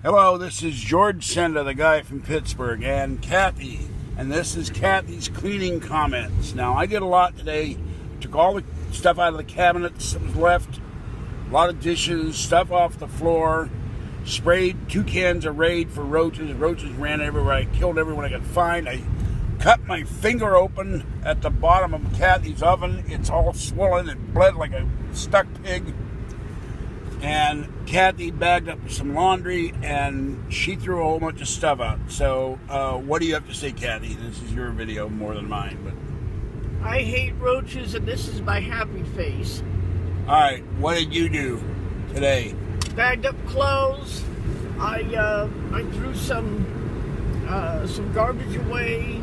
Hello, this is George Senda, the guy from Pittsburgh, and Kathy, and this is Kathy's Cleaning Comments. Now, I did a lot today. Took all the stuff out of the cabinets that was left, a lot of dishes, stuff off the floor, sprayed 2 cans of Raid for roaches. Roaches ran everywhere. I killed everyone I could find. I cut my finger open at the bottom of Kathy's oven. It's all swollen. It bled like a stuck pig. And Kathy bagged up some laundry, and she threw a whole bunch of stuff out. So, what do you have to say, Kathy? This is your video more than mine. But I hate roaches, and this is my happy face. All right, what did you do today? Bagged up clothes. I threw some garbage away,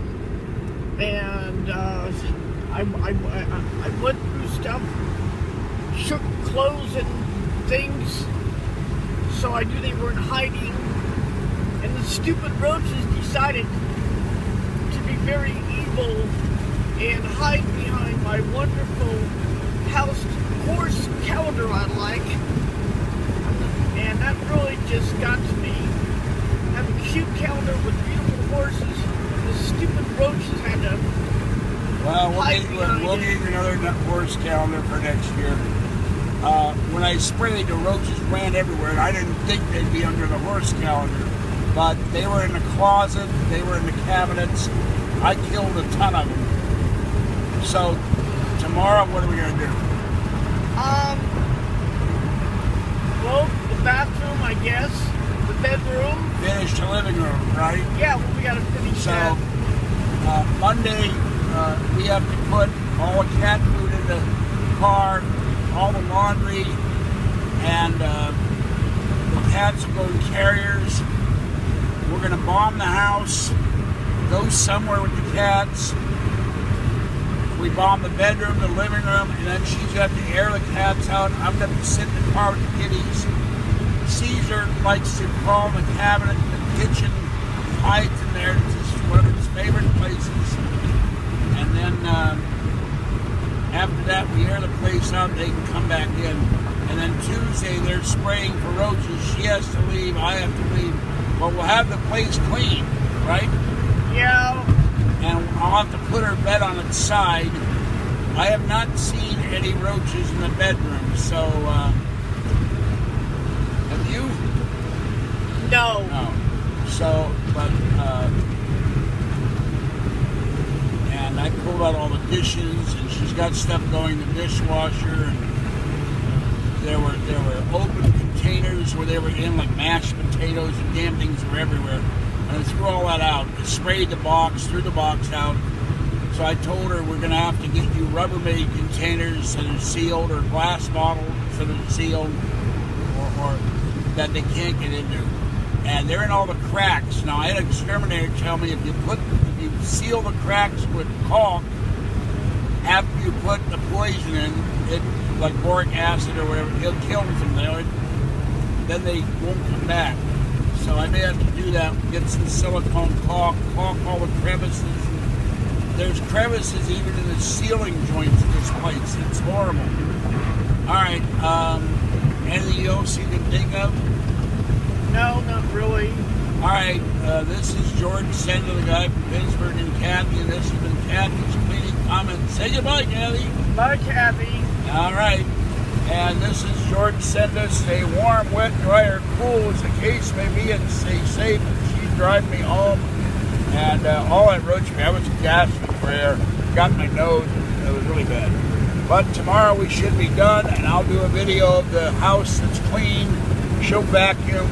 and I went through stuff, shook clothes and things, so I knew they weren't hiding, and the stupid roaches decided to be very evil and hide behind my wonderful house horse calendar I like, and that really just got to me. I have a cute calendar with beautiful horses, and the stupid roaches had to we'll get you another horse calendar for next year. When I sprayed, the roaches ran everywhere, and I didn't think they'd be under the horse calendar. But they were in the closet, they were in the cabinets. I killed a ton of them. So, tomorrow, what are we going to do? Well, the bathroom, I guess. The bedroom. Finish the living room, right? Yeah, well, we got to finish that. Monday, we have to put all the cat food in the car, all the laundry, and the cats will go in carriers. We're going to bomb the house, go somewhere with the cats. We bomb the bedroom, the living room, and then she's got to air the cats out. I'm going to sit in the car with the kitties. Caesar likes to crawl in the cabinet, the kitchen, hides in there. It's just one of his favorite places. And then after that, we air the place out, they can come back in. And then Tuesday, they're spraying for roaches. She has to leave, I have to leave. But we'll have the place clean, right? Yeah. And I'll have to put her bed on its side. I have not seen any roaches in the bedroom, so, have you? No. No. So, but, and I pulled out all the dishes, and she's got stuff going in the dishwasher, and there were open containers where they were in, like mashed potatoes, and damn things were everywhere. And I threw all that out. I sprayed the box, threw the box out. So I told her we're going to have to get you Rubbermaid containers that are sealed, or glass bottles that are sealed, or that they can't get into. And they're in all the cracks. Now, I had an exterminator tell me if you seal the cracks with caulk, after you put the poison in, it, like boric acid or whatever, it'll kill them there. Then they won't come back. So I may have to do that, get some silicone caulk all the crevices. There's crevices even in the ceiling joints of this place. It's horrible. All right, anything else you can think of? No, not really. All right, this is George Senda, the guy from Pittsburgh, and Kathy, and this has been Kathy's Cleaning Comments. Say goodbye, Kathy. Bye, Kathy. All right, and this is George Senda. Stay warm, wet, dry, or cool as the case may be, and stay safe. She's driving me home, and all that roach, I was gasping for air, got my nose, and it was really bad. But tomorrow we should be done, and I'll do a video of the house that's clean. She'll vacuum.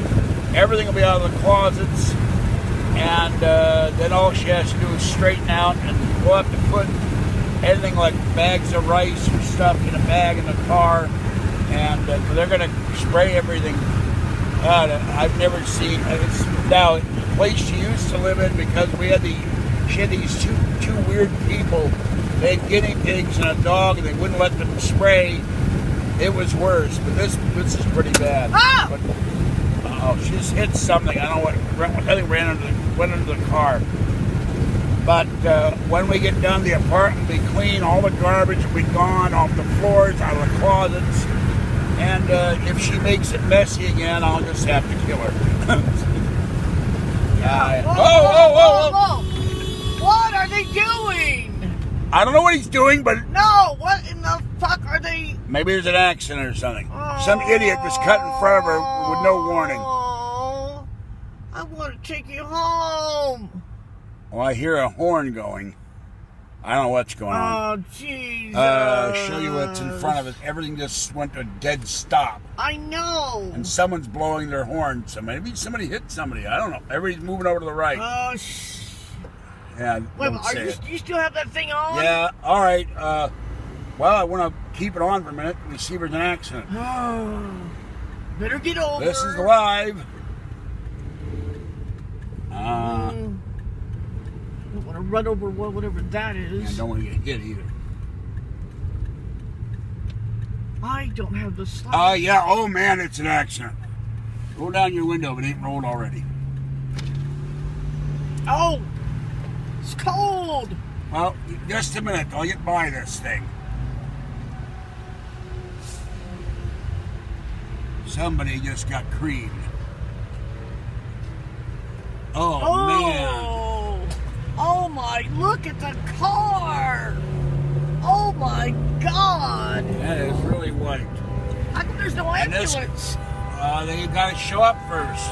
Everything will be out of the closets, and then all she has to do is straighten out, and we'll have to put anything like bags of rice or stuff in a bag in the car, and they're going to spray everything. I've never seen, it's now the place she used to live in, because she had these two weird people. They had guinea pigs and a dog, and they wouldn't let them spray. It was worse, but this is pretty bad. Ah! But, she just hit something. I don't know what. I think went under the car. But when we get done, the apartment will be clean. All the garbage will be gone off the floors, out of the closets, And if she makes it messy again, I'll just have to kill her. Whoa. What are they doing? I don't know what he's doing, but... No, what in the fuck are they... Maybe there's an accident or something. Some idiot was cut in front of her with no warning. Oh, I want to take you home. Well, I hear a horn going. I don't know what's going on. Oh, Jesus. Show you what's in front of us. Everything just went to a dead stop. I know. And someone's blowing their horn. So maybe somebody hit somebody. I don't know. Everybody's moving over to the right. Yeah, wait, you still have that thing on? Yeah, all right. Well, I want to keep it on for a minute and see if there's an accident. Better get over. This is live. I don't want to run over whatever that is. I don't want to get hit either. I don't have the slightest. Yeah. Oh, man, it's an accident. Roll down your window if it ain't rolled already. Oh! It's cold! Well, just a minute. I'll get by this thing. Somebody just got creamed. Oh, man. Oh, my. Look at the car. Oh, my God. That is really white. How come there's no ambulance? They got to show up first.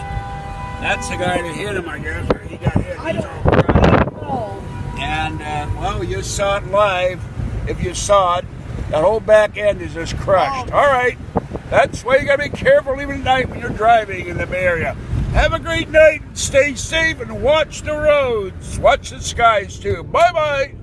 That's the guy that hit him, I guess, or he got hit. I don't know. And, well, you saw it live. If you saw it, that whole back end is just crushed. All right. That's why you got to be careful even at night when you're driving in the Bay Area. Have a great night. Stay safe and watch the roads. Watch the skies, too. Bye-bye.